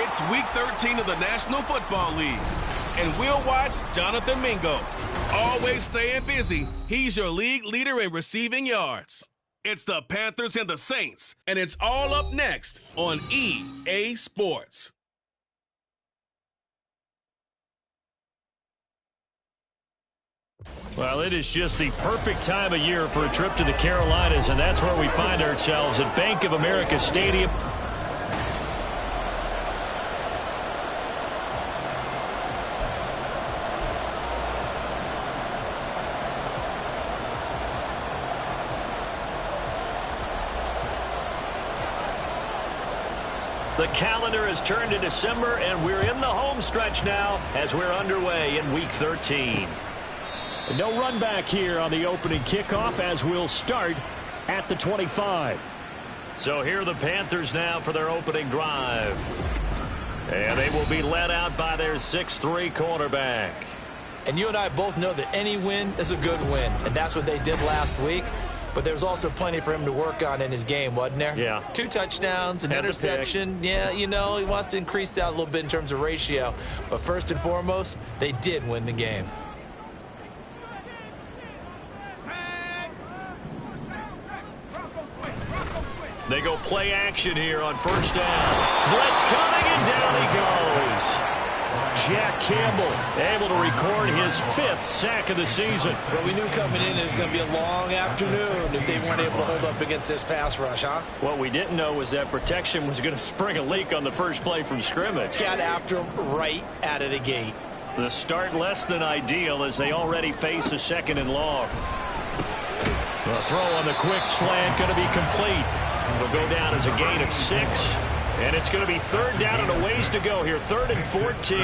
It's Week 13 of the National Football League, and we'll watch Jonathan Mingo. Always staying busy, he's your league leader in receiving yards. It's the Panthers and the Saints, and it's all up next on EA Sports. Well, it is just the perfect time of year for a trip to the Carolinas, and that's where we find ourselves at Bank of America Stadium. The calendar has turned to December, and we're in the home stretch now as we're underway in Week 13. No run back here on the opening kickoff as we'll start at the 25. So here are the Panthers now for their opening drive. And they will be led out by their 6'3" quarterback. And you and I both know that any win is a good win, and that's what they did last week. But there's also plenty for him to work on in his game, wasn't there? Yeah. 2 touchdowns, an interception. Yeah, you know, he wants to increase that a little bit in terms of ratio. But first and foremost, they did win the game. They go play action here on first down. Blitz coming, and down he goes. Jack Campbell able to record his 5th sack of the season. Well, we knew coming in it was going to be a long afternoon if they weren't able to hold up against this pass rush, huh? What we didn't know was that protection was going to spring a leak on the first play from scrimmage. Got after him right out of the gate. The start less than ideal as they already face a 2nd and long. The throw on the quick slant going to be complete. It'll go down as a gain of 6. And it's going to be 3rd down and a ways to go here. 3rd and 14.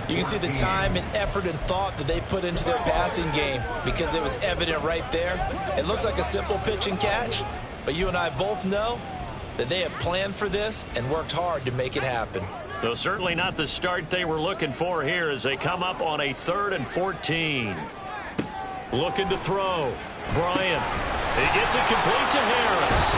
You can see the time and effort and thought that they put into their passing game because it was evident right there. It looks like a simple pitch and catch, but you and I both know that they have planned for this and worked hard to make it happen. Though certainly not the start they were looking for here as they come up on a 3rd and 14. Looking to throw. Bryant. He gets it complete to Harris.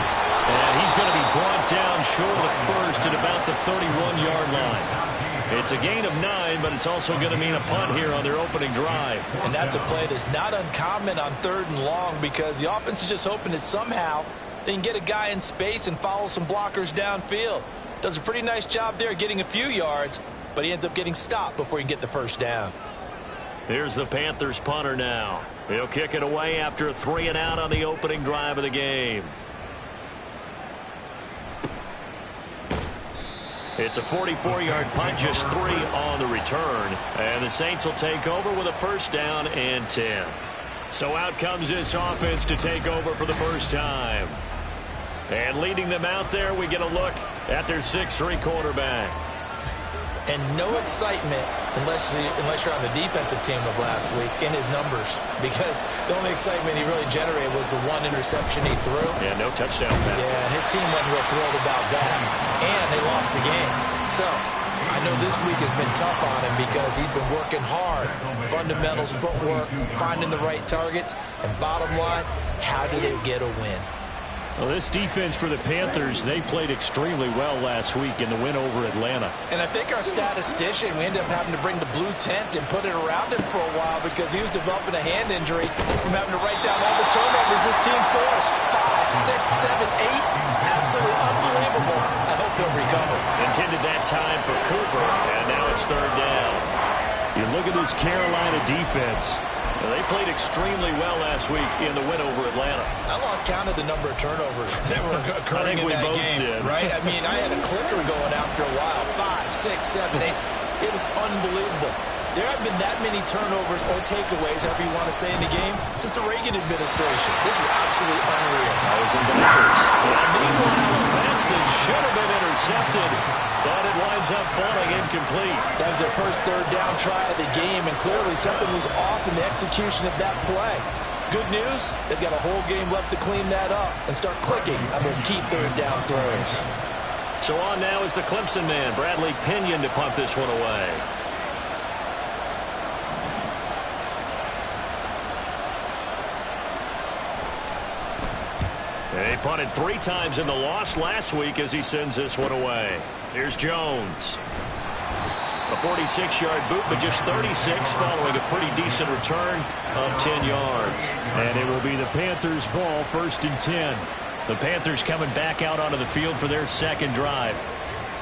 And he's going to be brought down short of the first at about the 31-yard line. It's a gain of 9, but it's also going to mean a punt here on their opening drive. And that's a play that's not uncommon on 3rd and long because the offense is just hoping that somehow they can get a guy in space and follow some blockers downfield. Does a pretty nice job there getting a few yards, but he ends up getting stopped before he can get the first down. Here's the Panthers punter now. He'll kick it away after a 3 and out on the opening drive of the game. It's a 44-yard punt, just 3 on the return. And the Saints will take over with a 1st down and 10. So out comes this offense to take over for the first time. And leading them out there, we get a look at their 6'3" quarterback. And no excitement unless you're on the defensive team of last week in his numbers. Because the only excitement he really generated was the 1 interception he threw. Yeah, no touchdown pass. Yeah, and his team wasn't real thrilled about that. And they lost the game. So I know this week has been tough on him because he's been working hard. Fundamentals, footwork, finding the right targets. And bottom line, how do they get a win? Well, this defense for the Panthers, they played extremely well last week in the win over Atlanta. And I think our statistician, we ended up having to bring the blue tent and put it around him for a while because he was developing a hand injury from having to write down all the turnovers this team forced. 5, 6, 7, 8. Absolutely unbelievable. I hope he'll recover. Intended that time for Cooper, and now it's 3rd down. You look at this Carolina defense. They played extremely well last week in the win over Atlanta. I lost count of the number of turnovers that were occurring in that game. Right? I mean, I had a clicker going after a while. 5, 6, 7, 8. It was unbelievable. There have been that many turnovers or takeaways, however you want to say, in the game since the Reagan administration. This is absolutely unreal. That was in Packers. And meanwhile, a pass that should have been intercepted, but it winds up falling incomplete. That was their first third down try of the game, and clearly something was off in the execution of that play. Good news, they've got a whole game left to clean that up and start clicking on those key third down throws. So on now is the Clemson man, Bradley Pinion, to punt this one away. They punted 3 times in the loss last week as he sends this one away. Here's Jones. A 46-yard boot, but just 36 following a pretty decent return of 10 yards. And it will be the Panthers' ball, 1st and 10. The Panthers coming back out onto the field for their second drive.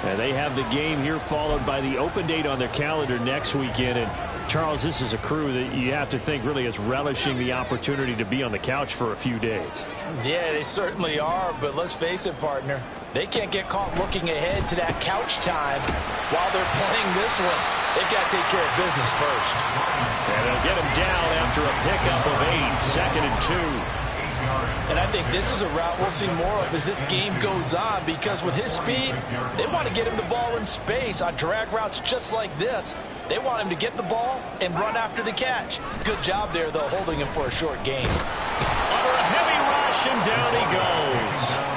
And they have the game here followed by the open date on their calendar next weekend. And Charles, this is a crew that you have to think really is relishing the opportunity to be on the couch for a few days. Yeah, they certainly are, but let's face it, partner. They can't get caught looking ahead to that couch time while they're playing this one. They've got to take care of business first. And they'll get him down after a pickup of 8, 2nd and 2. And I think this is a route we'll see more of as this game goes on, because with his speed, they want to get him the ball in space on drag routes just like this. They want him to get the ball and run after the catch. Good job there, though, holding him for a short gain. Under a heavy rush, and down he goes.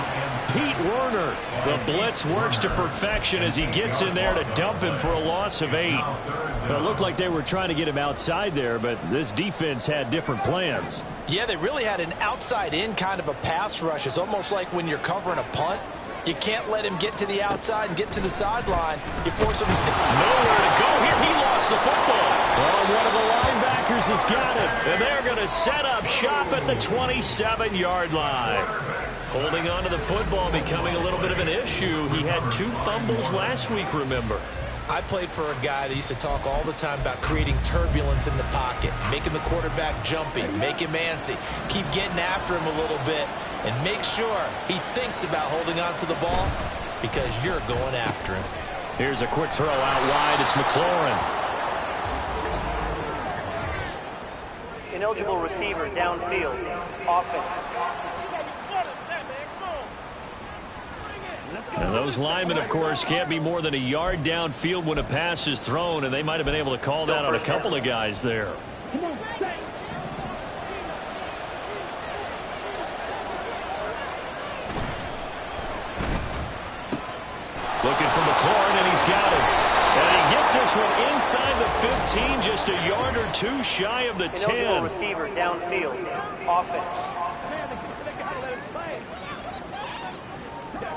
Pete Werner, the blitz works to perfection as he gets in there to dump him for a loss of 8. Well, it looked like they were trying to get him outside there, but this defense had different plans. Yeah, they really had an outside-in kind of a pass rush. It's almost like when you're covering a punt. You can't let him get to the outside and get to the sideline. You force him to stick. Nowhere to go here. He lost the football. Well, one of the linebackers has got it. And they're going to set up shop at the 27-yard line. Holding on to the football becoming a little bit of an issue. He had 2 fumbles last week, remember. I played for a guy that used to talk all the time about creating turbulence in the pocket, making the quarterback jumpy, make him antsy, keep getting after him a little bit, and make sure he thinks about holding on to the ball because you're going after him. Here's a quick throw out wide. It's McLaurin. Ineligible receiver downfield. Offense. And those linemen, of course, can't be more than a yard downfield when a pass is thrown, and they might have been able to call that on a couple of guys there. Looking for McLaurin, and he's got it. And he gets this one inside the 15, just a yard or 2 shy of the 10. Ineligible receiver downfield. Offense.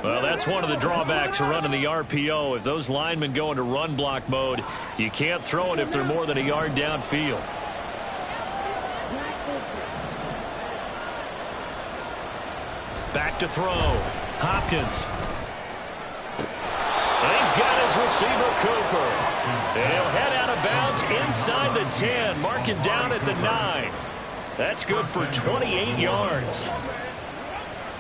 Well, that's one of the drawbacks of running the RPO. If those linemen go into run block mode, you can't throw it if they're more than a yard downfield. Back to throw. Hopkins. And he's got his receiver, Cooper. And he'll head out of bounds inside the 10, marking down at the 9. That's good for 28 yards.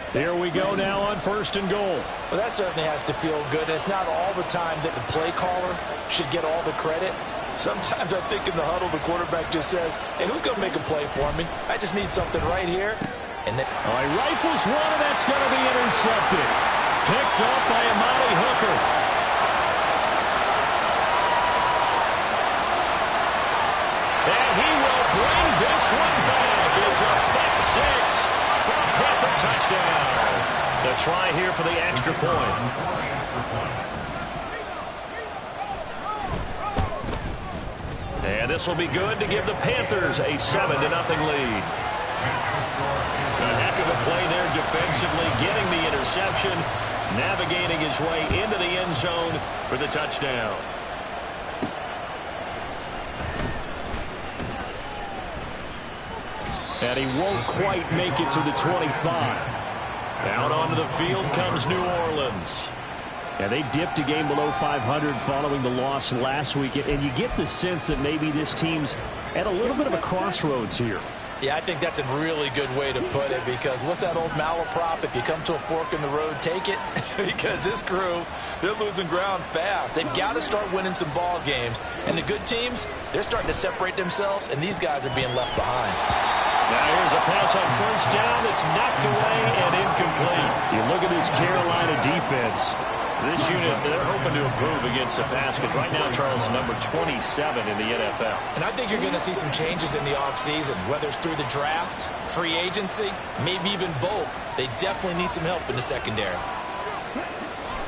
Here we go now on 1st and goal. Well, that certainly has to feel good. It's not all the time that the play caller should get all the credit. Sometimes I think in the huddle, the quarterback just says, hey, who's going to make a play for me? I just need something right here. And then he rifles one, and that's going to be intercepted. Picked up by Amani Hooker. And he will bring this one back. It's a pick 6 for a Panther touchdown. To try here for the extra point. And this will be good to give the Panthers a 7-0 lead. A heck of a play there defensively, getting the interception, navigating his way into the end zone for the touchdown. And he won't quite make it to the 25. Out onto the field comes New Orleans. And they dipped a game below 500 following the loss last week. And you get the sense that maybe this team's at a little bit of a crossroads here. Yeah, I think that's a really good way to put it, because what's that old malaprop? If you come to a fork in the road, take it. Because this crew, they're losing ground fast. They've got to start winning some ball games. And the good teams, they're starting to separate themselves, and these guys are being left behind. Now here's a pass on first down. It's knocked away and incomplete. You look at this Carolina defense. This unit, they're hoping to improve against the pass, because right now, Charles, number 27 in the NFL. And I think you're going to see some changes in the offseason, whether it's through the draft, free agency, maybe even both. They definitely need some help in the secondary.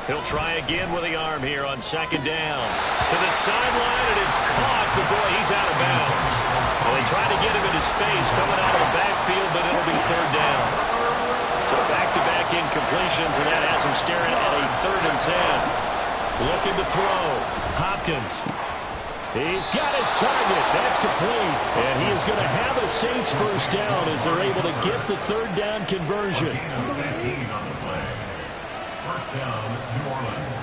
He'll try again with the arm here on second down. To the sideline, and it's caught, but boy, he's out of bounds. Well, they tried to get him into space coming out of the backfield, but it'll be third down. So back-to-back incompletions, and that has him staring at a 3rd and 10. Looking to throw. Hopkins. He's got his target. That's complete. And he is going to have a Saints first down as they're able to get the 3rd down conversion. First down, New Orleans.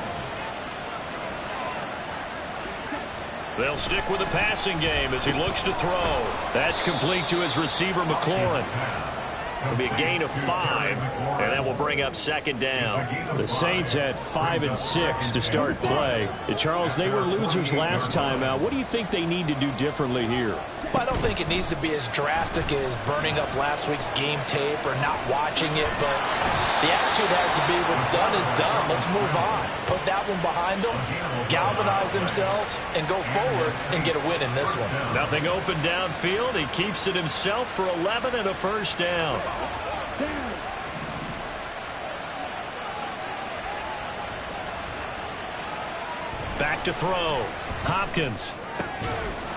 They'll stick with the passing game as he looks to throw. That's complete to his receiver, McLaurin. It'll be a gain of 5, and that will bring up second down. The Saints had 5 and 6 to start play. And Charles, they were losers last time out. What do you think they need to do differently here? I don't think it needs to be as drastic as burning up last week's game tape or not watching it, but the attitude has to be what's done is done. Let's move on. Put that one behind them, galvanize themselves, and go forward and get a win in this one. Nothing open downfield. He keeps it himself for 11 and a first down. Back to throw. Hopkins.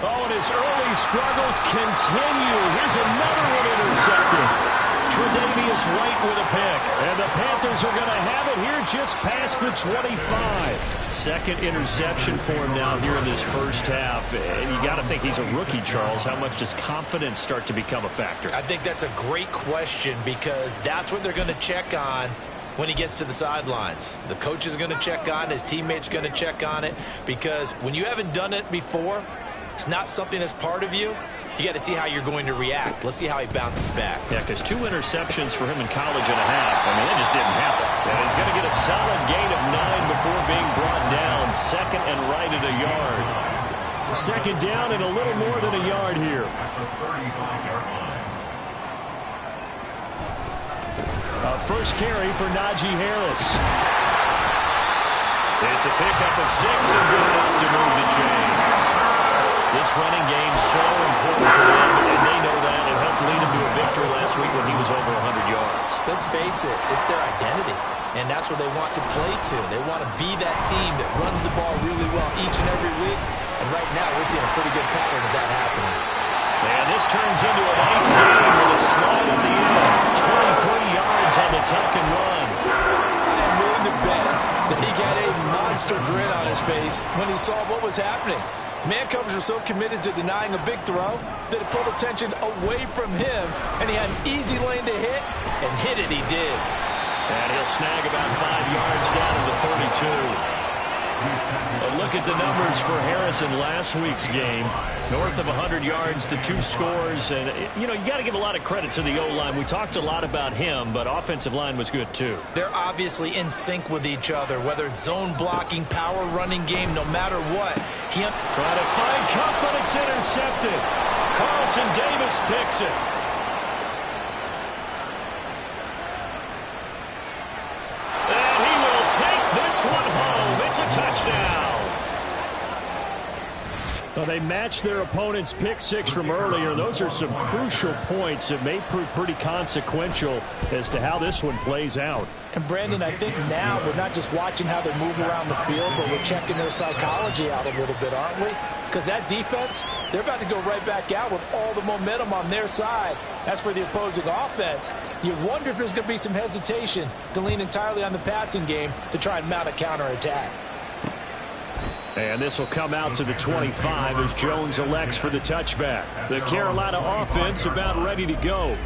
Oh, and his early struggles continue. Here's another one intercepted. Tre'Davious White with a pick. And the Panthers are going to have it here just past the 25. Second interception for him now here in this first half. And you got to think he's a rookie, Charles. How much does confidence start to become a factor? I think that's a great question, because that's what they're going to check on when he gets to the sidelines. The coach is going to check on it. His teammates are going to check on it, because when you haven't done it before, it's not something that's part of you. You got to see how you're going to react. Let's see how he bounces back. Yeah, because 2 interceptions for him in college and a half. I mean, that just didn't happen. And he's going to get a solid gain of 9 before being brought down. Second and right at a yard. Second down and a little more than a yard here. First carry for Najee Harris. It's a pickup of 6 and good enough to move the chains. This running game so important for them, and they know that. It helped lead them to a victory last week when he was over 100 yards. Let's face it, it's their identity, and that's what they want to play to. They want to be that team that runs the ball really well each and every week, and right now we're seeing a pretty good pattern of that happening. And this turns into a nice game with a slide at the end. 23 yards on the tuck and run. I'm willing to bet that he got a monster grin on his face when he saw what was happening. Man covers are so committed to denying a big throw that it pulled attention away from him, and he had an easy lane to hit, and hit it he did. And he'll snag about 5 yards down to the 32. A look at the numbers for Harris in last week's game. North of 100 yards, the 2 scores. And, you know, you got to give a lot of credit to the O-line. We talked a lot about him, but offensive line was good, too. They're obviously in sync with each other, whether it's zone blocking, power running game, no matter what. Trying to find Cup, but it's intercepted. Carlton Davis picks it. And he will take this one home. It's a touchdown. Well, they matched their opponent's pick 6 from earlier. Those are some crucial points that may prove pretty consequential as to how this one plays out. And, Brandon, I think now we're not just watching how they move around the field, but we're checking their psychology out a little bit, aren't we? Because that defense, they're about to go right back out with all the momentum on their side. That's for the opposing offense. You wonder if there's going to be some hesitation to lean entirely on the passing game to try and mount a counterattack. And this will come out to the 25 as Jones elects for the touchback. The Carolina offense about ready to go.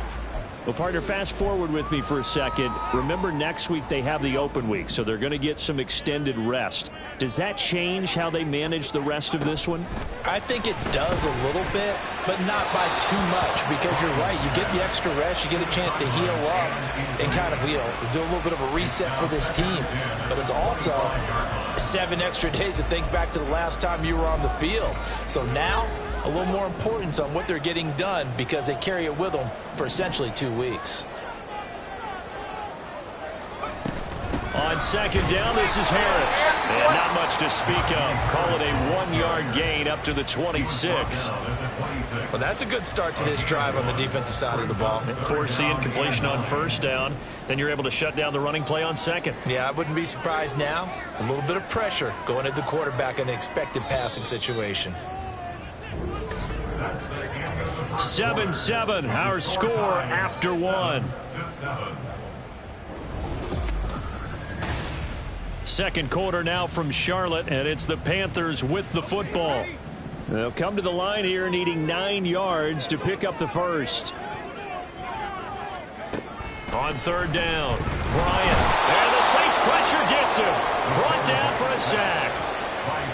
Well, partner, fast forward with me for a second. Remember, next week they have the open week, so they're going to get some extended rest. Does that change how they manage the rest of this one? I think it does a little bit, but not by too much, because you're right. You get the extra rest. You get a chance to heal up and kind of, do a little bit of a reset for this team. But it's also 7 extra days to think back to the last time you were on the field. So now, a little more importance on what they're getting done because they carry it with them for essentially 2 weeks. On second down, this is Harris. And not much to speak of. Call it a 1-yard gain up to the 26. Well, that's a good start to this drive on the defensive side of the ball. Force the incompletion on first down. Then you're able to shut down the running play on second. Yeah, I wouldn't be surprised now. A little bit of pressure going at the quarterback in an expected passing situation. 7-7, our score after 1. Second quarter now from Charlotte, and it's the Panthers with the football. They'll come to the line here needing 9 yards to pick up the first. On third down, Bryant. And the Saints pressure gets him. Brought down for a sack.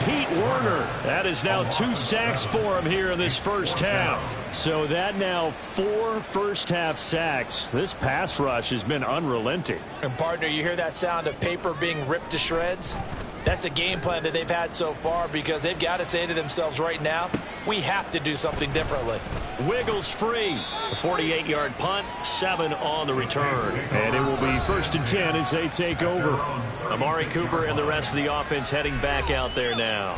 Pete Werner. That is now 2 sacks for him here in this first half. So that now 4 first-half sacks. This pass rush has been unrelenting. And, partner, you hear that sound of paper being ripped to shreds? That's the game plan that they've had so far because they've got to say to themselves right now, we have to do something differently. Wiggles free. A 48-yard punt, 7 on the return. And it will be 1st and 10 as they take over. Amari Cooper and the rest of the offense heading back out there now.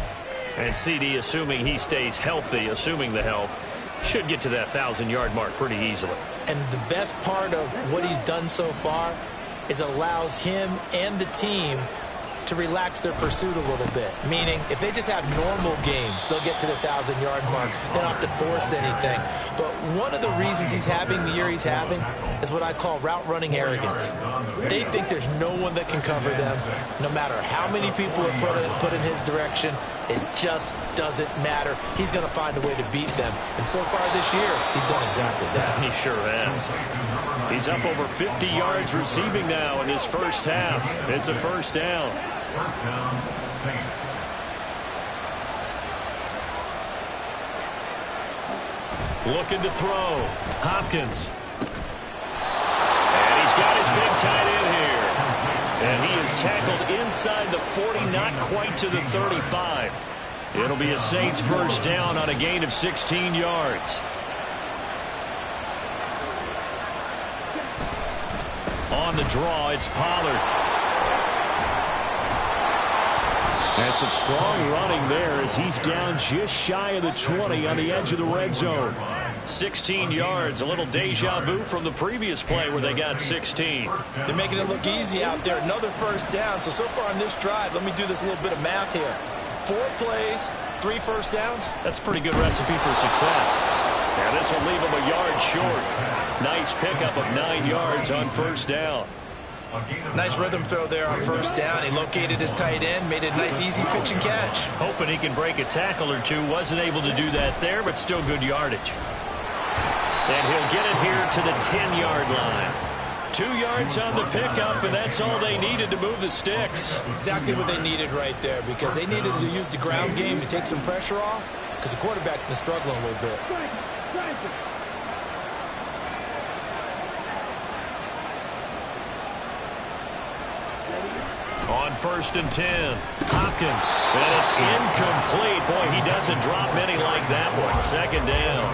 And CD, assuming he stays healthy, assuming the health, should get to that 1,000-yard mark pretty easily. And the best part of what he's done so far is allows him and the team to relax their pursuit a little bit. Meaning, if they just have normal games, they'll get to the 1,000-yard mark. They don't have to force anything. But one of the reasons he's having the year he's having is what I call route running arrogance. They think there's no one that can cover them. No matter how many people are put in his direction, it just doesn't matter. He's going to find a way to beat them. And so far this year, he's done exactly that. He sure has. He's up over 50 yards receiving now in this first half. It's a first down. First down, Saints. Looking to throw. Hopkins. And he's got his big tight end here. And he is tackled inside the 40, not quite to the 35. It'll be a Saints first down on a gain of 16 yards. On the draw, it's Pollard. And some strong running there as he's down just shy of the 20 on the edge of the red zone. 16 yards, a little deja vu from the previous play where they got 16. They're making it look easy out there. Another first down. So far on this drive, let me do this little bit of math here. 4 plays, 3 first downs. That's a pretty good recipe for success. Now this will leave him a yard short. Nice pickup of 9 yards on first down. Nice rhythm throw there on first down. He located his tight end, made a nice easy pitch and catch. Hoping he can break a tackle or two. Wasn't able to do that there, but still good yardage. And he'll get it here to the 10-yard line. 2 yards on the pickup, and that's all they needed to move the sticks. Exactly what they needed right there, because they needed to use the ground game to take some pressure off, because the quarterback's been struggling a little bit. On 1st and 10, Hopkins, and it's incomplete. Boy, he doesn't drop many like that one. 2nd down.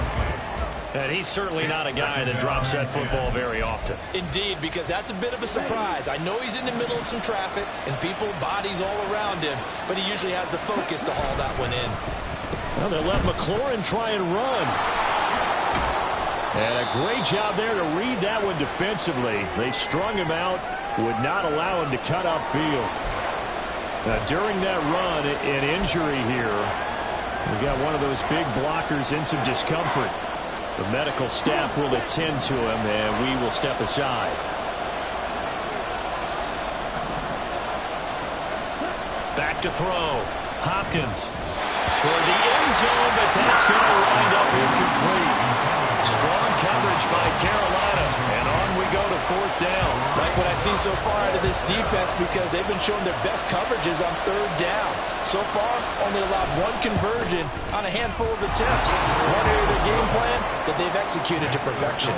And he's certainly not a guy that drops that football very often. Indeed, because that's a bit of a surprise. I know he's in the middle of some traffic and people, bodies all around him, but he usually has the focus to haul that one in. Well, they let McLaurin try and run. And a great job there to read that one defensively. They strung him out, would not allow him to cut upfield. Now, during that run, an injury here. We got one of those big blockers in some discomfort. The medical staff will attend to him, and we will step aside. Back to throw. Hopkins toward the end zone, but that's going to wind up incomplete. Strong coverage by Carolina, and go to fourth down. Like what I see so far out of this defense, because they've been showing their best coverages on third down. So far, only allowed one conversion on a handful of attempts. One area of their game plan that they've executed to perfection.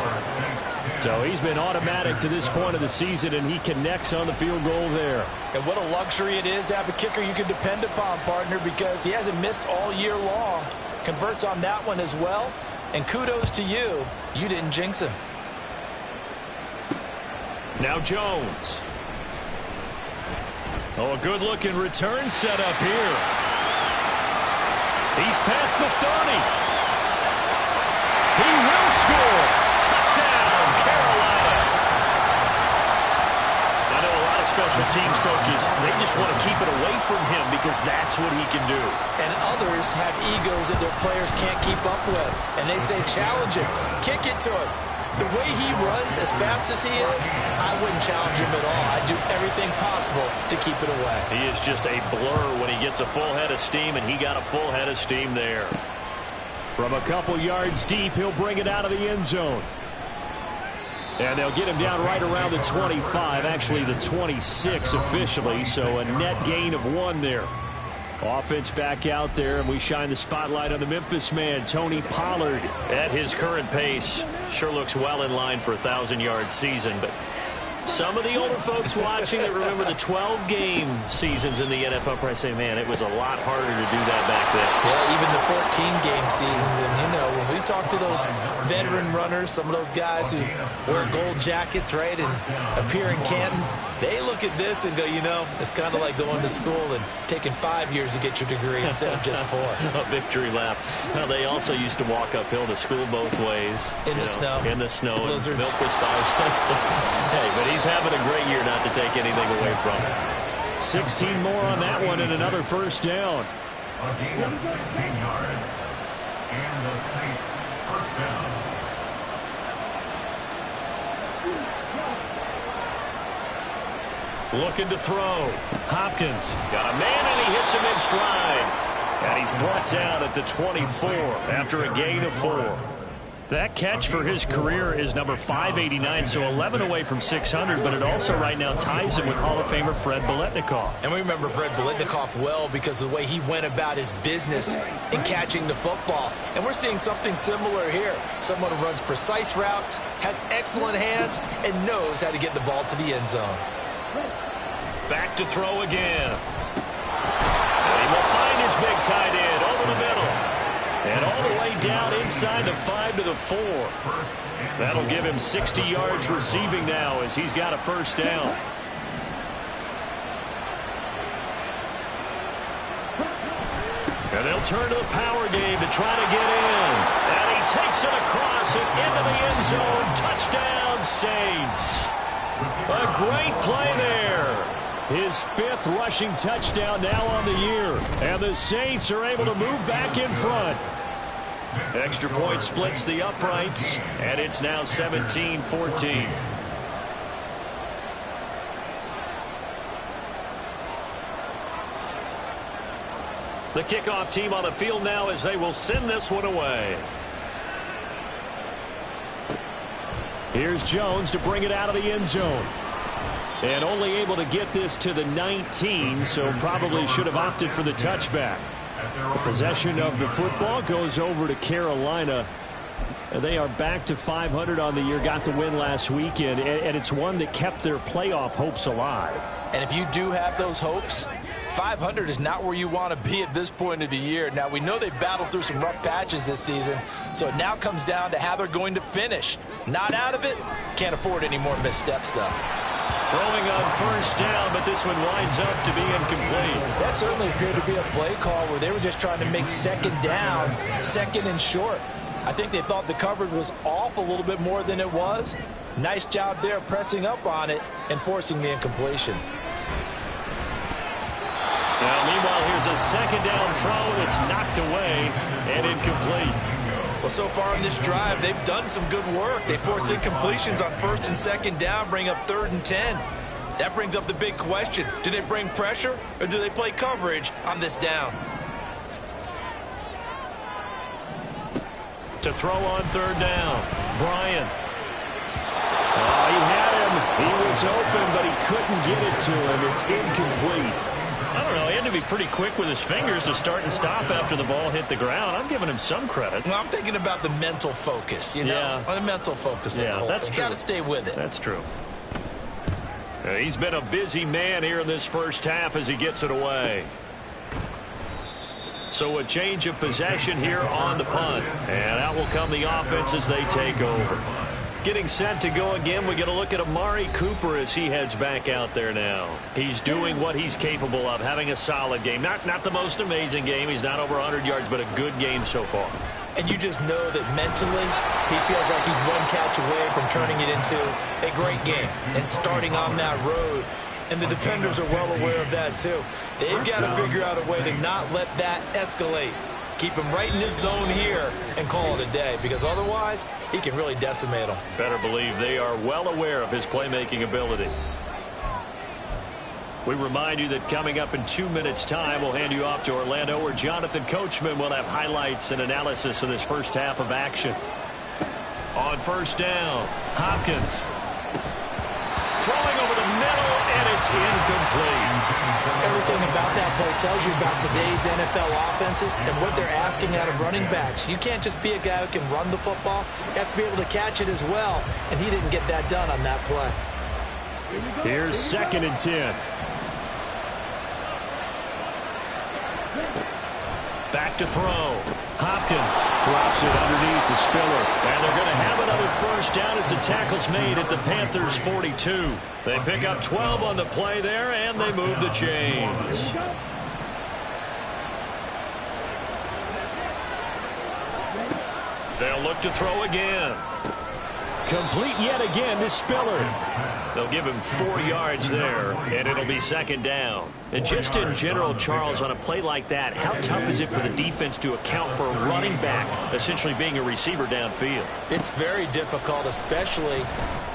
So he's been automatic to this point of the season, and he connects on the field goal there. And what a luxury it is to have a kicker you can depend upon, partner, because he hasn't missed all year long. Converts on that one as well. And kudos to you. You didn't jinx him. Now Jones. Oh, a good-looking return set up here. He's past the 30. He will score. Touchdown, Carolina. I know a lot of special teams coaches, they just want to keep it away from him because that's what he can do. And others have egos that their players can't keep up with. And they say, challenge him. Kick it to him. The way he runs as fast as he is, I wouldn't challenge him at all. I'd do everything possible to keep it away. He is just a blur when he gets a full head of steam, and he got a full head of steam there. From a couple yards deep, he'll bring it out of the end zone. And they'll get him down right around the 25, actually the 26 officially, so a net gain of 1 there. Offense back out there, and we shine the spotlight on the Memphis man, Tony Pollard. At his current pace, sure looks well in line for a 1,000-yard season, but some of the older folks watching that remember the 12-game seasons in the NFL probably say, man, it was a lot harder to do that back then. Yeah, even the 14-game seasons. And, you know, when we talk to those veteran runners, some of those guys who wear gold jackets, right, and appear in Canton, they look at this and go, you know, it's kind of like going to school and taking 5 years to get your degree instead of just 4. A victory lap. Well, they also used to walk uphill to school both ways. In the snow. In the snow. Blizzards. Milk was 5 cents. Hey, but he's having a great year not to take anything away from him. 16 more on that one and another first down. A gain of 16 yards. And the Saints first down. Looking to throw. Hopkins got a man, and he hits him in stride. And he's brought down at the 24 after a gain of 4. That catch for his career is number 589, so 11 away from 600, but it also right now ties him with Hall of Famer Fred Biletnikoff. And we remember Fred Biletnikoff well because of the way he went about his business in catching the football. And we're seeing something similar here. Someone who runs precise routes, has excellent hands, and knows how to get the ball to the end zone. Back to throw again. And he will find his big tight end over the middle. And all the way down inside the 5 to the 4. That'll give him 60 yards receiving now as he's got a first down. And they'll turn to the power game to try to get in. And he takes it across and into the end zone. Touchdown, Saints. A great play there. His 5th rushing touchdown now on the year. And the Saints are able to move back in front. Extra point splits the uprights, and it's now 17-14. The kickoff team on the field now as they will send this one away. Here's Jones to bring it out of the end zone. And only able to get this to the 19, so probably should have opted for the touchback. The possession of the football goes over to Carolina. They are back to 500 on the year, got the win last weekend, and it's one that kept their playoff hopes alive. And if you do have those hopes, 500 is not where you want to be at this point of the year. Now, we know they've battled through some rough patches this season, so it now comes down to how they're going to finish. Not out of it, can't afford any more missteps, though. Throwing on first down, but this one winds up to be incomplete. That certainly appeared to be a play call where they were just trying to make second down, second and short. I think they thought the coverage was off a little bit more than it was. Nice job there pressing up on it and forcing the incompletion. Now, meanwhile, here's a second down throw that's knocked away and incomplete. Well, so far in this drive, they've done some good work. They force incompletions on first and second down, bring up 3rd and 10. That brings up the big question. Do they bring pressure or do they play coverage on this down? To throw on 3rd down, Bryant. Oh, he had him. He was open, but he couldn't get it to him. It's incomplete. I don't know. He had to be pretty quick with his fingers to start and stop after the ball hit the ground. I'm giving him some credit. Well, I'm thinking about the mental focus, you know? Yeah. Or the mental focus. Yeah, that's true. You got to stay with it. That's true. He's been a busy man here in this first half as he gets it away. So a change of possession here on the punt. And out will come the offense as they take over. Getting set to go again, we get a look at Amari Cooper as he heads back out there now. He's doing what he's capable of, having a solid game. Not the most amazing game. He's not over 100 yards, but a good game so far. And you just know that mentally he feels like he's one catch away from turning it into a great game and starting on that road. And the defenders are well aware of that, too. They've got to figure out a way to not let that escalate. Keep him right in this zone here and call it a day, because otherwise he can really decimate them. Better believe they are well aware of his playmaking ability. We remind you that coming up in 2 minutes' time, we'll hand you off to Orlando, where Jonathan Coachman will have highlights and analysis of this first half of action. On first down, Hopkins throwing over the middle, and it's incomplete. Everything about that play tells you about today's NFL offenses and what they're asking out of running backs. You can't just be a guy who can run the football. You have to be able to catch it as well, and he didn't get that done on that play. Here's 2nd and 10. Back to throw. Hopkins drops it underneath to Spiller. And they're going to have another first down as the tackle's made at the Panthers' 42. They pick up 12 on the play there, and they move the chains. They'll look to throw again. Complete yet again to Spiller. They'll give him 4 yards there, and it'll be 2nd down. And just in general, Charles, on a play like that, how tough is it for the defense to account for a running back essentially being a receiver downfield? It's very difficult, especially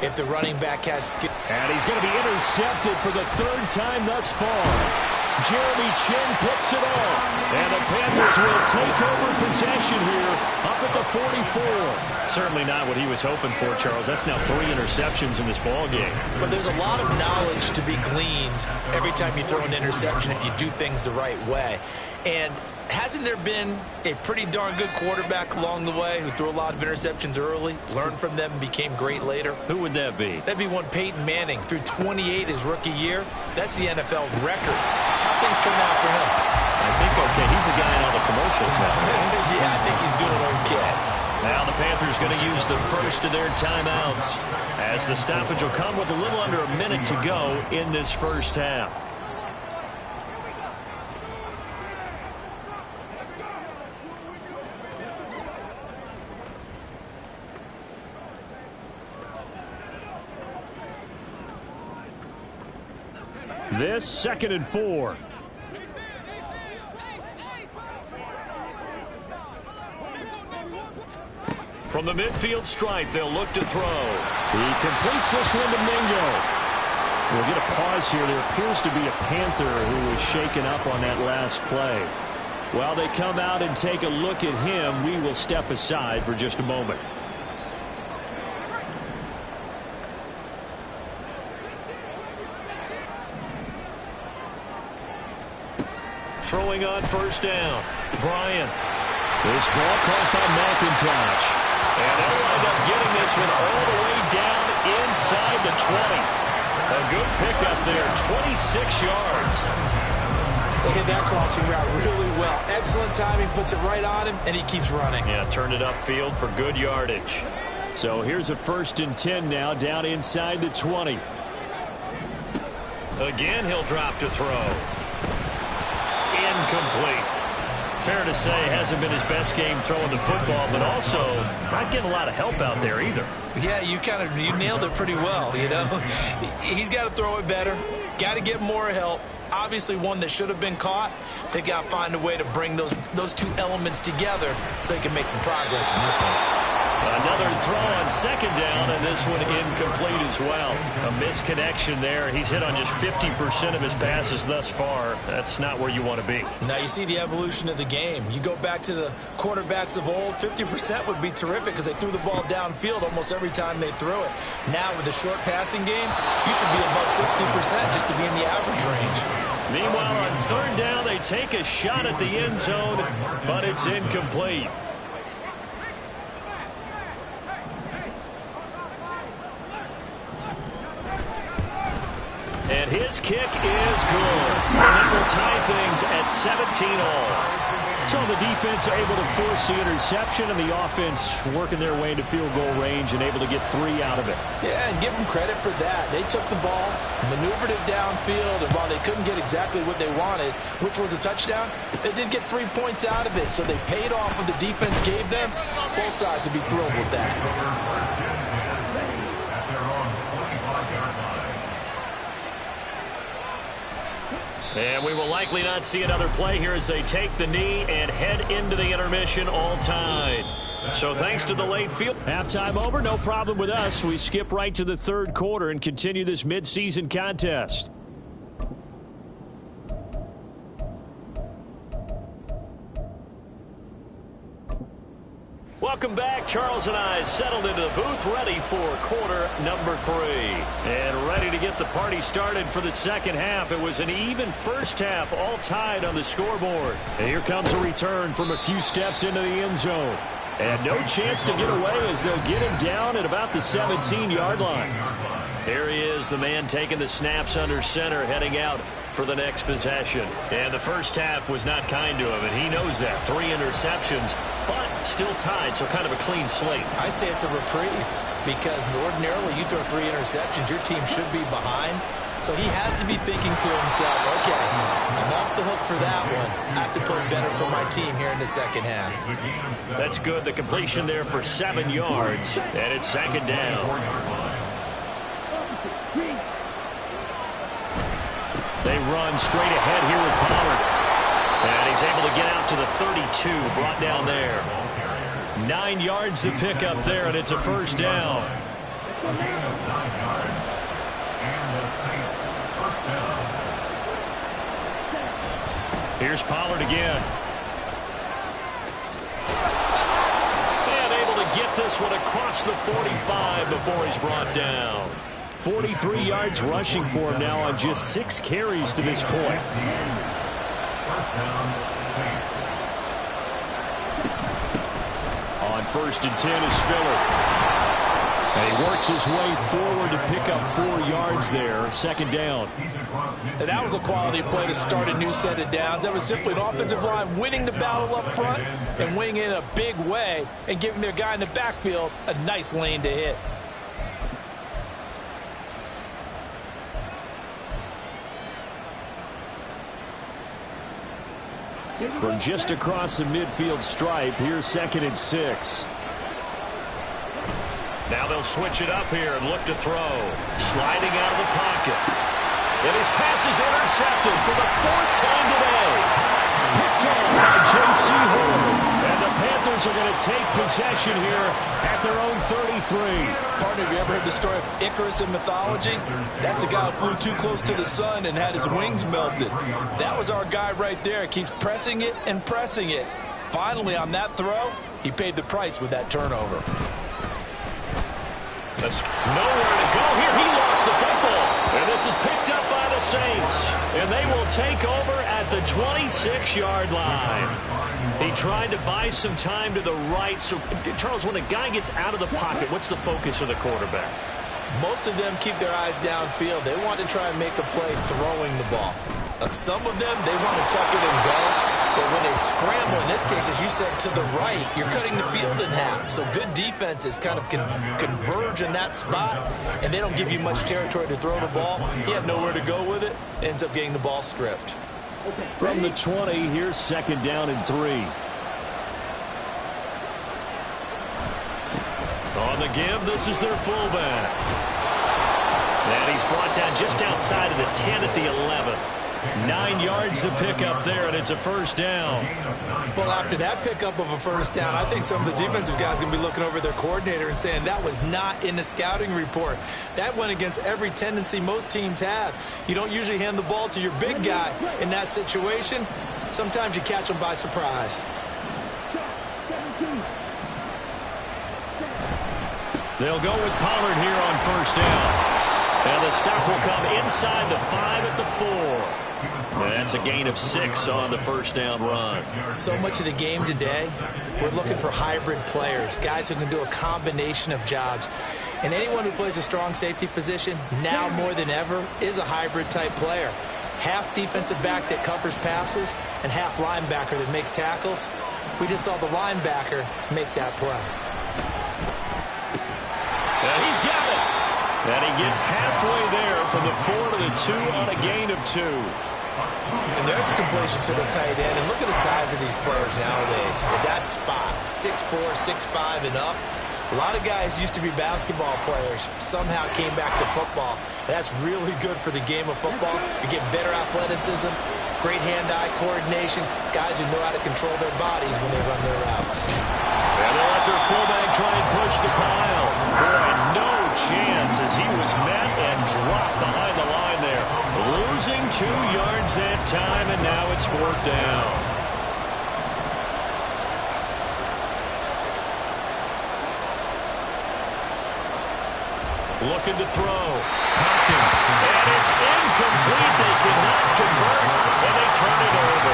if the running back has skill. And he's going to be intercepted for the 3rd time thus far. Jeremy Chin picks it off. And the Panthers will take over possession here up at the 44. Certainly not what he was hoping for, Charles. That's now 3 interceptions in this ball game. But there's a lot of knowledge to be gleaned every time you throw an interception if you do things the right way. And hasn't there been a pretty darn good quarterback along the way who threw a lot of interceptions early, learned from them, and became great later? Who would that be? That'd be one Peyton Manning. Threw 28 his rookie year. That's the NFL record. How things turn out for him? I think okay. He's the guy in all the commercials now. Yeah, I think he's doing okay. Now the Panthers going to use the first of their timeouts, as the stoppage will come with a little under a minute to go in this first half. This 2nd and 4. From the midfield stripe, they'll look to throw. He completes this one to Mingo. We'll get a pause here. There appears to be a Panther who was shaken up on that last play. While they come out and take a look at him, we will step aside for just a moment. Throwing on first down. Bryant. This ball caught by McIntosh. And they'll wind up getting this one all the way down inside the 20. A good pickup there, 26 yards. They hit that crossing route really well. Excellent timing, puts it right on him, and he keeps running. Yeah, turned it upfield for good yardage. So here's a 1st and 10 now, down inside the 20. Again, he'll drop to throw. Incomplete. Fair to say, hasn't been his best game throwing the football, but also not getting a lot of help out there either. Yeah, you nailed it pretty well, you know. He's got to throw it better. Got to get more help. Obviously, one that should have been caught. They got to find a way to bring those two elements together so they can make some progress in this one. Another throw on second down, and this one incomplete as well. A misconnection there. He's hit on just 50% of his passes thus far. That's not where you want to be. Now you see the evolution of the game. You go back to the quarterbacks of old, 50% would be terrific because they threw the ball downfield almost every time they threw it. Now with the short passing game, you should be above 60% just to be in the average range. Meanwhile, on third down, they take a shot at the end zone, but it's incomplete. And his kick is good. And that will tie things at 17-all. So the defense able to force the interception, and the offense working their way into field goal range and able to get 3 out of it. Yeah, and give them credit for that. They took the ball, maneuvered it downfield, and while they couldn't get exactly what they wanted, which was a touchdown, they did get 3 points out of it. So they paid off what the defense gave them. Both sides to be thrilled with that. And we will likely not see another play here as they take the knee and head into the intermission all tied. So thanks to the late field. Halftime over, no problem with us. We skip right to the third quarter and continue this midseason contest. Welcome back. Charles and I settled into the booth, ready for quarter number 3. And ready to get the party started for the second half. It was an even first half, all tied on the scoreboard. And here comes a return from a few steps into the end zone. And no chance to get away as they'll get him down at about the 17-yard line. Here he is, the man taking the snaps under center, heading out for the next possession. And the first half was not kind to him, and he knows that. 3 interceptions, but still tied, so kind of a clean slate. I'd say it's a reprieve because ordinarily you throw 3 interceptions, your team should be behind. So he has to be thinking to himself, okay, I'm off the hook for that one. I have to play better for my team here in the second half. That's good. The completion there for 7 yards, and it's second down. They run straight ahead here with Pollard. And he's able to get out to the 32, brought down there. 9 yards to pick up there, and it's a first down. Here's Pollard again. And able to get this one across the 45 before he's brought down. 43 yards rushing for him now on just 6 carries to this point. On 1st and 10 is Spiller. And he works his way forward to pick up 4 yards there. Second down. And that was a quality play to start a new set of downs. That was simply an offensive line winning the battle up front and winning in a big way and giving their guy in the backfield a nice lane to hit. From just across the midfield stripe, here's 2nd and 6. Now they'll switch it up here and look to throw. Sliding out of the pocket. And his pass is intercepted for the 4th time today. Picked off by J.C. Horn. And the Panthers are going to take possession here at their own 33. Partner, have you ever heard the story of Icarus in mythology? That's the guy who flew too close to the sun and had his wings melted. That was our guy right there. Keeps pressing it and pressing it. Finally, on that throw, he paid the price with that turnover. That's nowhere to go here. He lost the football. And this is picked up by the Saints. And they will take over at the 26-yard line. He tried to buy some time to the right. So, Charles, when a guy gets out of the pocket, what's the focus of the quarterback? Most of them keep their eyes downfield. They want to try and make a play throwing the ball. Some of them, they want to tuck it and go. But when they scramble, in this case, as you said, to the right, you're cutting the field in half. So good defenses kind of converge in that spot, and they don't give you much territory to throw the ball. He had nowhere to go with it. Ends up getting the ball stripped. From the 20, here's 2nd down and 3. On the give, this is their fullback. And he's brought down just outside of the 10 at the 11. 9 yards to pick up there, and it's a first down. Well, after that pickup of a first down, I think some of the defensive guys are going to be looking over their coordinator and saying that was not in the scouting report. That went against every tendency most teams have. You don't usually hand the ball to your big guy in that situation. Sometimes you catch them by surprise. They'll go with Pollard here on first down. And the stop will come inside the 5 at the 4. And that's a gain of 6 on the first down run. So much of the game today, we're looking for hybrid players, guys who can do a combination of jobs. And anyone who plays a strong safety position, now more than ever, is a hybrid type player. Half defensive back that covers passes and half linebacker that makes tackles. We just saw the linebacker make that play. And he's got it. And he gets halfway there from the 4 to the 2 on a gain of 2. And there's a completion to the tight end. And look at the size of these players nowadays. At that spot, 6'4", 6'5", and up. A lot of guys used to be basketball players, somehow came back to football. And that's really good for the game of football. You get better athleticism, great hand-eye coordination, guys who know how to control their bodies when they run their routes. And they'll let their fullback try and push the pile. Boy, no chance as he was met and dropped behind the line there. Losing 2 yards that time, and now it's 4th down. Looking to throw. Hopkins. And it's incomplete. They cannot convert, and they turn it over.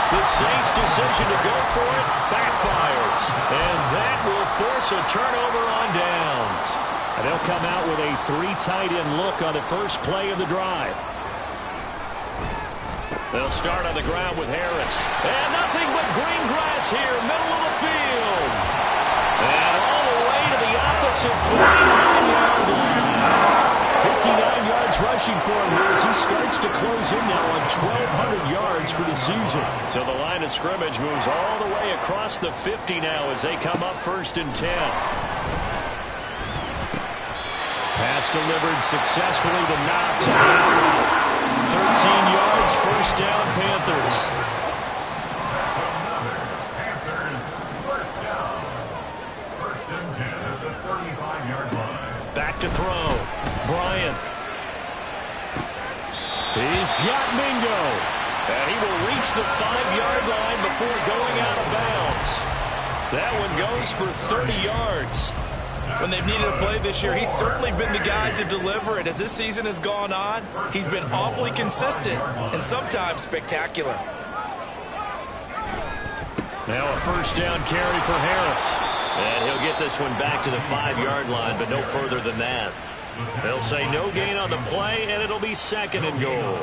The Saints' decision to go for it backfires. And that will force a turnover on downs. And they'll come out with a 3 tight end look on the first play of the drive. They'll start on the ground with Harris. And nothing but green grass here, middle of the field. And all the way to the opposite 49-yard line. 59 yards rushing for him here as he starts to close in now on 1,200 yards for the season. So the line of scrimmage moves all the way across the 50 now as they come up 1st and 10. Pass delivered successfully to Knox. 13 yards, first down, Panthers. Panthers, first down. 1st and 10 at the 35-yard line. Back to throw. Bryant. He's got Mingo. And he will reach the 5-yard line before going out of bounds. That one goes for 30 yards. When they've needed a play this year, he's certainly been the guy to deliver it. As this season has gone on, he's been awfully consistent and sometimes spectacular. Now a first down carry for Harris. And he'll get this one back to the 5-yard line, but no further than that. They'll say no gain on the play, and it'll be 2nd and goal.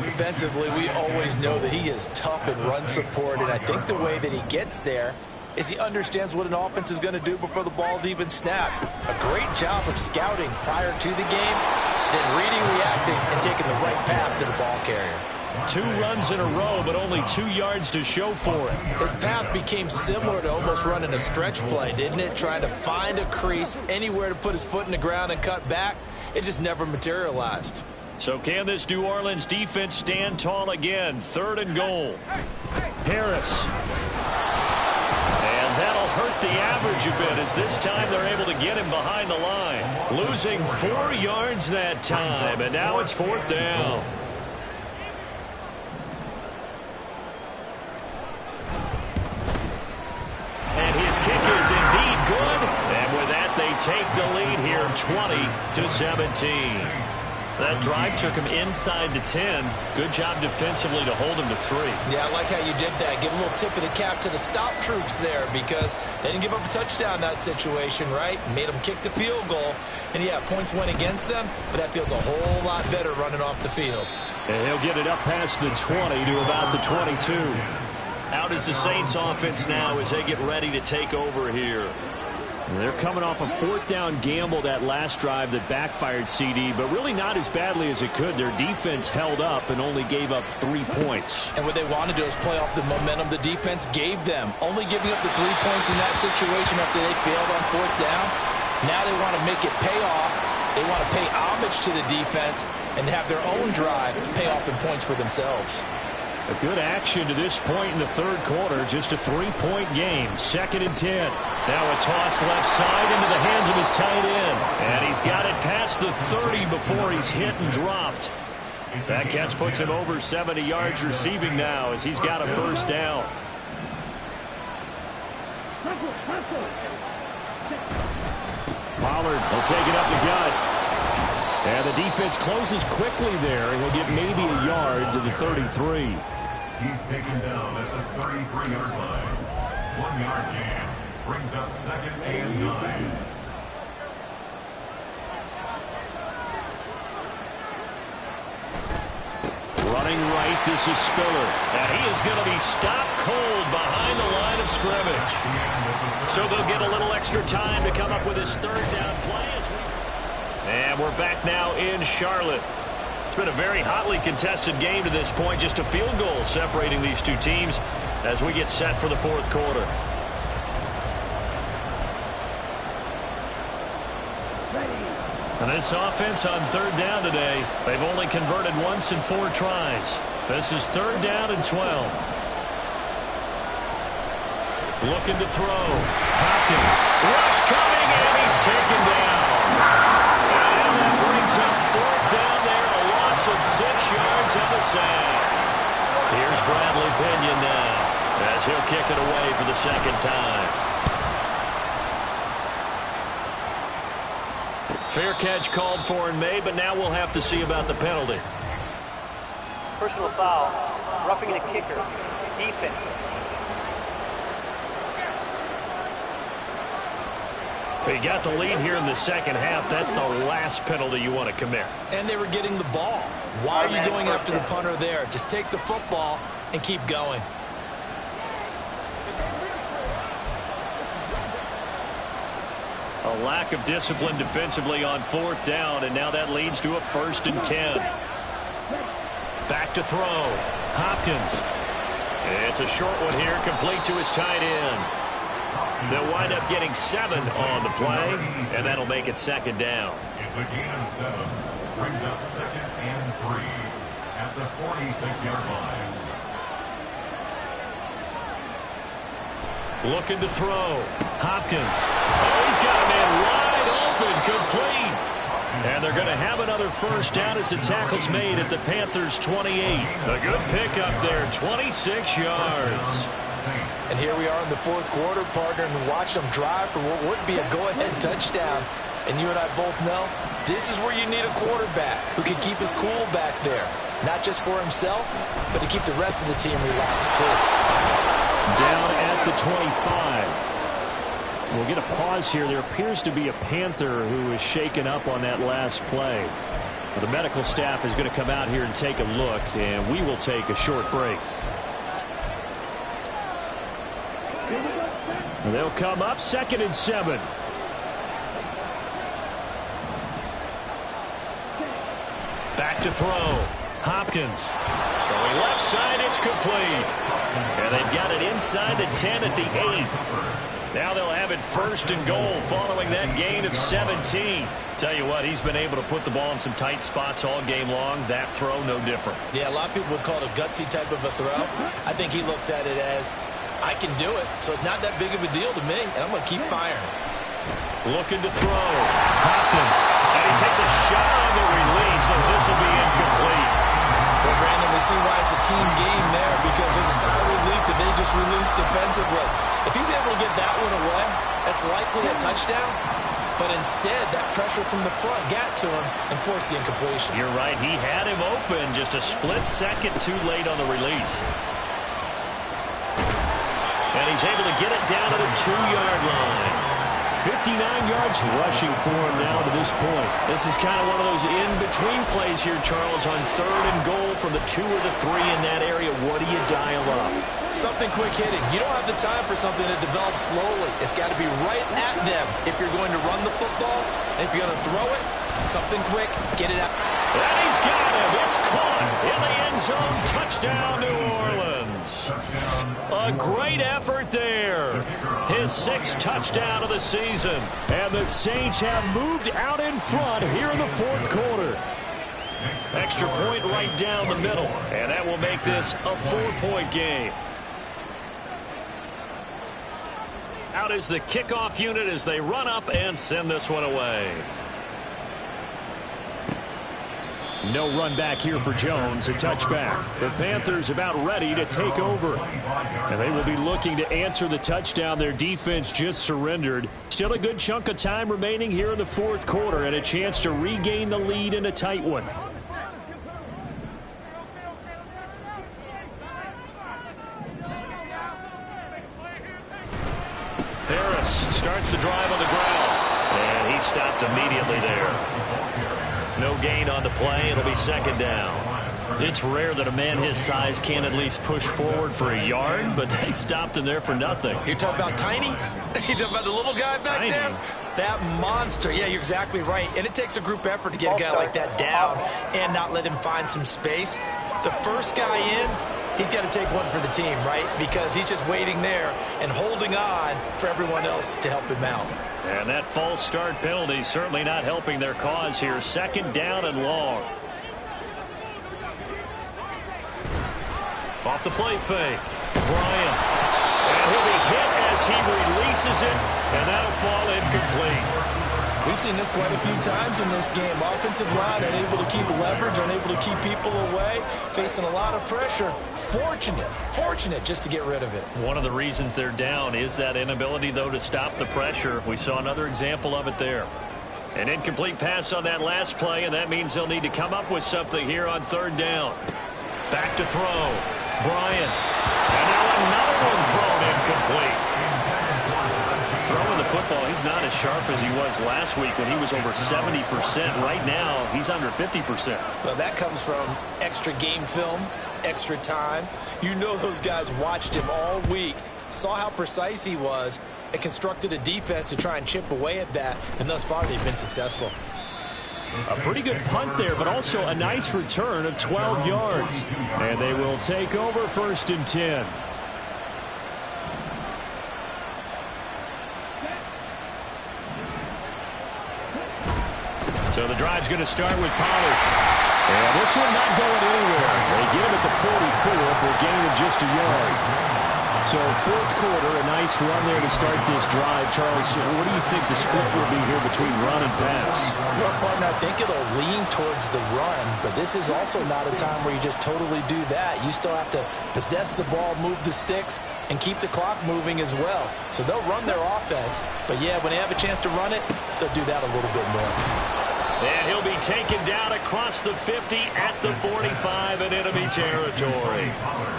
Defensively, we always know that he is tough in run support, and I think the way that he gets there is he understands what an offense is going to do before the ball's even snapped. A great job of scouting prior to the game, then reading, reacting, and taking the right path to the ball carrier. 2 runs in a row, but only 2 yards to show for it. His path became similar to almost running a stretch play, didn't it? Trying to find a crease, anywhere to put his foot in the ground and cut back. It just never materialized. So can this New Orleans defense stand tall again? 3rd and goal. Harris. And that'll hurt the average a bit as this time they're able to get him behind the line. Losing 4 yards that time, and now it's 4th down. And his kick is indeed good. And with that, they take the lead here 20-17. That drive took him inside the 10. Good job defensively to hold him to 3. Yeah, I like how you did that. Give a little tip of the cap to the stop troops there because they didn't give up a touchdown in that situation, right? Made them kick the field goal. And, yeah, points went against them, but that feels a whole lot better running off the field. And he'll get it up past the 20 to about the 22. Out is the Saints offense now as they get ready to take over here. They're coming off a 4th down gamble that last drive that backfired CD, but really not as badly as it could. Their defense held up and only gave up 3 points. And what they want to do is play off the momentum the defense gave them. Only giving up the 3 points in that situation after they failed on 4th down. Now they want to make it pay off. They want to pay homage to the defense and have their own drive pay off up in points for themselves. A good action to this point in the third quarter. Just a 3-point game. 2nd and 10. Now a toss left side into the hands of his tight end. And he's got it past the 30 before he's hit and dropped. That catch puts him over 70 yards receiving now as he's got a first down. Pollard will take it up the gut. And the defense closes quickly there, and he'll get maybe a yard to the 33. He's taken down at the 33-yard line. 1-yard gain brings up 2nd and 9. Running right, this is Spiller. And he is going to be stopped cold behind the line of scrimmage. So they'll get a little extra time to come up with his third down play. And we're back now in Charlotte. It's been a very hotly contested game to this point. Just a field goal separating these two teams as we get set for the fourth quarter. And this offense on third down today, they've only converted once in 4 tries. This is 3rd down and 12. Looking to throw. Hopkins. Rush coming, and he's taken down. And that brings up 4th down there, a loss of 6 yards on the sack. Here's Bradley Pinion now as he'll kick it away for the 2nd time. Fair catch called for and made, but now we'll have to see about the penalty. Personal foul. Roughing the kicker. Defense. He got the lead here in the second half. That's the last penalty you want to commit. And they were getting the ball. Why are you going after the punter there? Just take the football and keep going. A lack of discipline defensively on 4th down, and now that leads to a 1st and 10. Back to throw. Hopkins. It's a short one here, complete to his tight end. They'll wind up getting 7 on the play, and that'll make it 2nd down. It's a gain of 7. Brings up 2nd and 3 at the 46-yard line. Looking to throw. Hopkins. Oh, he's got a man wide open, complete. And they're going to have another 1st down as the tackle's made at the Panthers' 28. A good pickup there, 26 yards. And here we are in the 4th quarter, partner, and watch them drive for what would be a go-ahead touchdown. And you and I both know this is where you need a quarterback who can keep his cool back there. Not just for himself, but to keep the rest of the team relaxed, too. Down at the 25. We'll get a pause here. There appears to be a Panther who is shaken up on that last play. Well, the medical staff is going to come out here and take a look, and we will take a short break. They'll come up 2nd and 7. Back to throw. Hopkins. Throwing left side, it's complete. And they've got it inside the 10 at the 8. Now they'll have it 1st and goal following that gain of 17. Tell you what, he's been able to put the ball in some tight spots all game long. That throw, no different. Yeah, a lot of people would call it a gutsy type of a throw. I think he looks at it as, I can do it, so it's not that big of a deal to me, and I'm going to keep firing. Looking to throw. Hopkins. And he takes a shot on the release as this will be incomplete. Well, Brandon, we see why it's a team game there because there's a sigh of relief that they just released defensively. If he's able to get that one away, that's likely a touchdown. But instead, that pressure from the front got to him and forced the incompletion. You're right. He had him open just a split second too late on the release. And he's able to get it down to the 2-yard line. 59 yards rushing for him now to this point. This is kind of one of those in-between plays here, Charles, on 3rd and goal from the 2 or the 3 in that area. What do you dial up? Something quick hitting. You don't have the time for something to develop slowly. It's got to be right at them if you're going to run the football. And if you're going to throw it, something quick, get it out. And he's got him. It's caught in the end zone. Touchdown, New Orleans. A great effort there. His 6th touchdown of the season. And the Saints have moved out in front here in the 4th quarter. Extra point right down the middle. And that will make this a 4-point game. Out is the kickoff unit as they run up and send this one away. No run back here for Jones. A touchback. The Panthers about ready to take over. And they will be looking to answer the touchdown. Their defense just surrendered. Still a good chunk of time remaining here in the fourth quarter and a chance to regain the lead in a tight one. Harris starts the drive on the ground. And he stopped immediately there. No gain on the play. It'll be second down. It's rare that a man his size can at least push forward for a yard, but they stopped him there for nothing. You're talking about tiny? You're talking about the little guy back Tiny. there? That monster. Yeah, you're exactly right. And it takes a group effort to get a guy like that down and not let him find some space. The first guy in, he's got to take one for the team, right? Because he's just waiting there and holding on for everyone else to help him out. And that false start penalty certainly not helping their cause here. Second down and long. Off the play fake. Bryant. And he'll be hit as he releases it, and that'll fall incomplete. We've seen this quite a few times in this game. Offensive line unable to keep leverage, unable to keep people away, facing a lot of pressure. Fortunate just to get rid of it. One of the reasons they're down is that inability, though, to stop the pressure. We saw another example of it there. An incomplete pass on that last play, and that means they'll need to come up with something here on third down. Back to throw. Bryant. And now another one thrown incomplete. Throwing the football, he's not as sharp as he was last week when he was over 70%. Right now, he's under 50%. Well, that comes from extra game film, extra time. You know those guys watched him all week, saw how precise he was, and constructed a defense to try and chip away at that, and thus far they've been successful. A pretty good punt there, but also a nice return of 12 yards. And they will take over first and 10. So the drive's going to start with Pollard. And this one not going anywhere. They get him at the 44 for a gain of just a yard. So fourth quarter, a nice run there to start this drive. Charles, what do you think the split will be here between run and pass? Well, partner, I think it'll lean towards the run, but this is also not a time where you just totally do that. You still have to possess the ball, move the sticks, and keep the clock moving as well. So they'll run their offense, but yeah, when they have a chance to run it, they'll do that a little bit more. And he'll be taken down across the 50 at the 45 in enemy territory.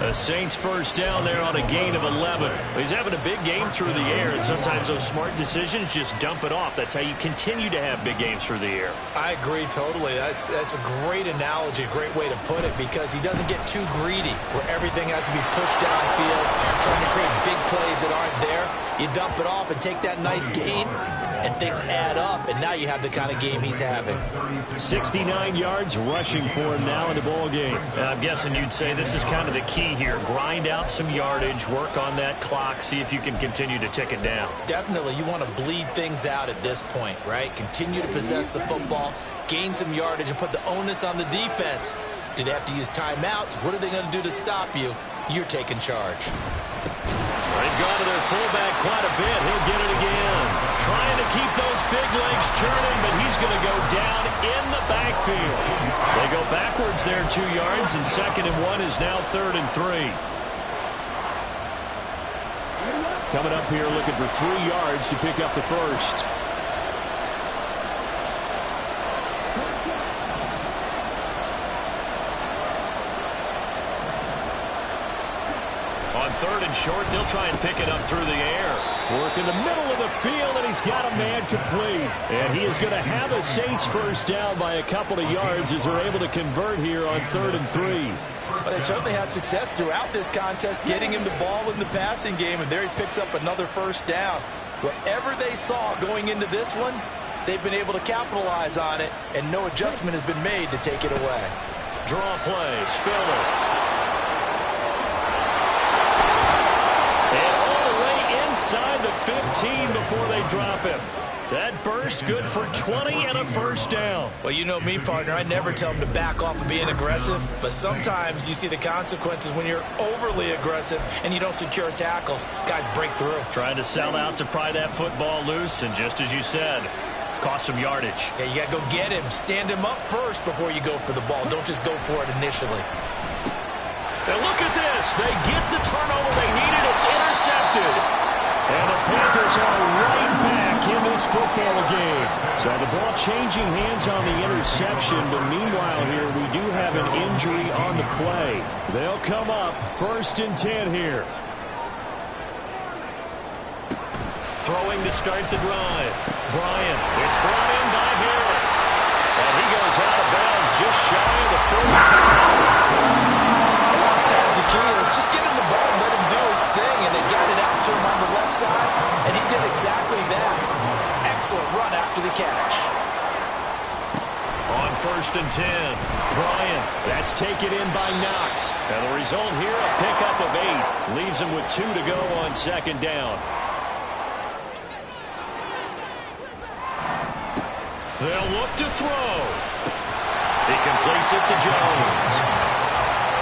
The Saints first down there on a gain of 11. He's having a big game through the air, and sometimes those smart decisions just dump it off. That's how you continue to have big games through the air. I agree totally. That's a great analogy, a great way to put it, because he doesn't get too greedy where everything has to be pushed downfield, trying to create big plays that aren't there. You dump it off and take that nice gain, and things add up, and now you have the kind of game he's having. 69 yards rushing for him now in the ball game. And I'm guessing you'd say this is kind of the key here. Grind out some yardage, work on that clock, see if you can continue to tick it down. Definitely, you want to bleed things out at this point, right? Continue to possess the football, gain some yardage, and put the onus on the defense. Do they have to use timeouts? What are they going to do to stop you? You're taking charge. They've gone to their fullback quite a bit. He'll get it again. Trying to keep those big legs churning, but he's going to go down in the backfield. They go backwards there 2 yards, and 2nd and 1 is now 3rd and 3. Coming up here looking for 3 yards to pick up the first. On 3rd and short, they'll try and pick it up through the air. Work in the middle of the field, and he's got a man complete. And he is going to have a Saints first down by a couple of yards as they're able to convert here on 3rd and 3. But they certainly had success throughout this contest, getting him the ball in the passing game, and there he picks up another first down. Whatever they saw going into this one, they've been able to capitalize on it, and no adjustment has been made to take it away. Draw play, Spiller. And all the way inside the 15 before they drop him. That burst good for 20 and a first down. Well, you know me, partner. I never tell them to back off of being aggressive, but sometimes you see the consequences when you're overly aggressive and you don't secure tackles. Guys break through. Trying to sell out to pry that football loose, and just as you said, cost some yardage. Yeah, you got to go get him. Stand him up first before you go for the ball. Don't just go for it initially. And look at this. They get the turnover they needed. It's intercepted. And the Panthers are right back in this football game. So the ball changing hands on the interception, but meanwhile here we do have an injury on the play. They'll come up 1st and 10 here. Throwing to start the drive. Bryant. It's brought in by Harris. And he goes out of bounds just shy of the 45. The key is just get him the ball and let him do his thing, and they got it out to him on the left side, and he did exactly that. Excellent run after the catch. On 1st and 10, Bryant. That's taken in by Knox. And the result here, a pickup of 8. Leaves him with 2 to go on 2nd down. They'll look to throw. He completes it to Jones.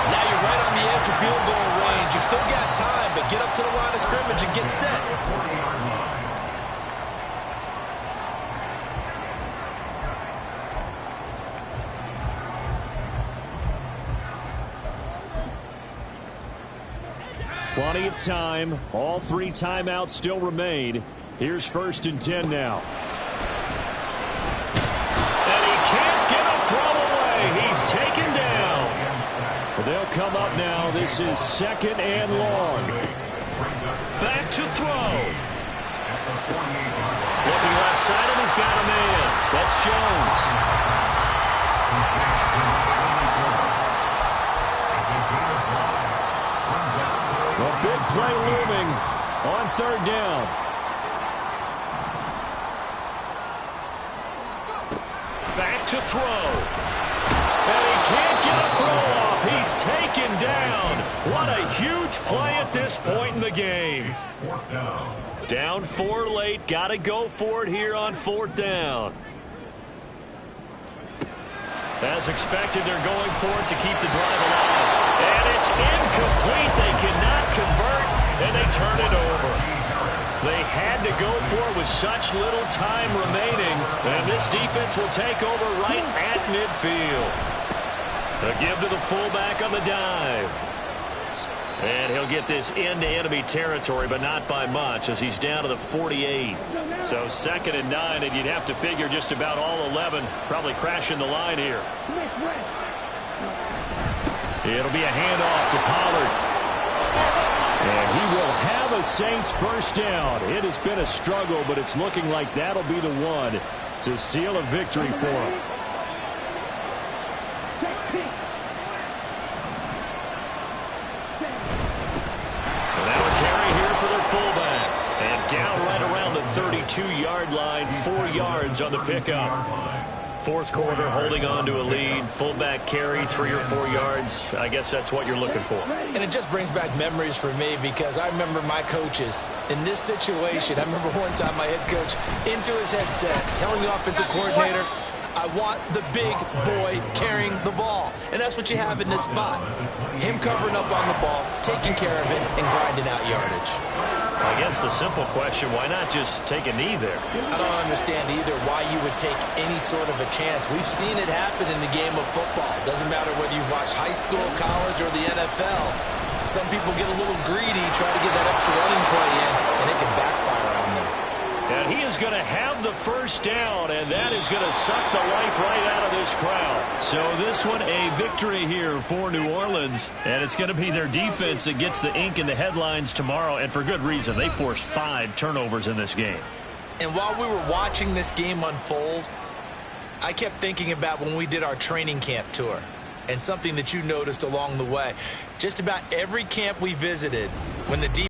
Now you're right on the edge of field goal range. You've still got time, but get up to the line of scrimmage and get set. Plenty of time. All 3 timeouts still remain. Here's 1st and 10 now. And he can't get a throw away. He's taken down. They'll come up now. This is 2nd and long. Back to throw. Looking left side, and he's got a man. That's Jones. A big play looming on 3rd down. Back to throw. And he can't get a throw off. He's taken down. What a huge play at this point in the game. Down 4 late. Got to go for it here on 4th down. As expected, they're going for it to keep the drive alive. And it's incomplete. They cannot convert, and they turn it over. They had to go for it with such little time remaining, and this defense will take over right at midfield. A give to the fullback on the dive. And he'll get this into enemy territory, but not by much, as he's down to the 48. So 2nd and 9, and you'd have to figure just about all 11 probably crashing the line here. It'll be a handoff to Pollard. And he will have a Saints 1st down. It has been a struggle, but it's looking like that'll be the one to seal a victory for him. Down right around the 32-yard line, 4 yards on the pickup. 4th quarter, holding on to a lead. Fullback carry, 3 or 4 yards. I guess that's what you're looking for. And it just brings back memories for me, because I remember my coaches in this situation. I remember one time my head coach into his headset telling the offensive coordinator, I want the big boy carrying the ball. And that's what you have in this spot. Him covering up on the ball, taking care of it, and grinding out yardage. I guess the simple question, why not just take a knee there? I don't understand either why you would take any sort of a chance. We've seen it happen in the game of football. Doesn't matter whether you watch high school, college, or the NFL. Some people get a little greedy, try to get that extra running play in, and it can backfire on them. And he is going to have the 1st down, and that is going to suck the life right out of this crowd. So this one, a victory here for New Orleans, and it's going to be their defense that gets the ink in the headlines tomorrow, and for good reason. They forced 5 turnovers in this game. And while we were watching this game unfold, I kept thinking about when we did our training camp tour, and something that you noticed along the way. Just about every camp we visited, when the defense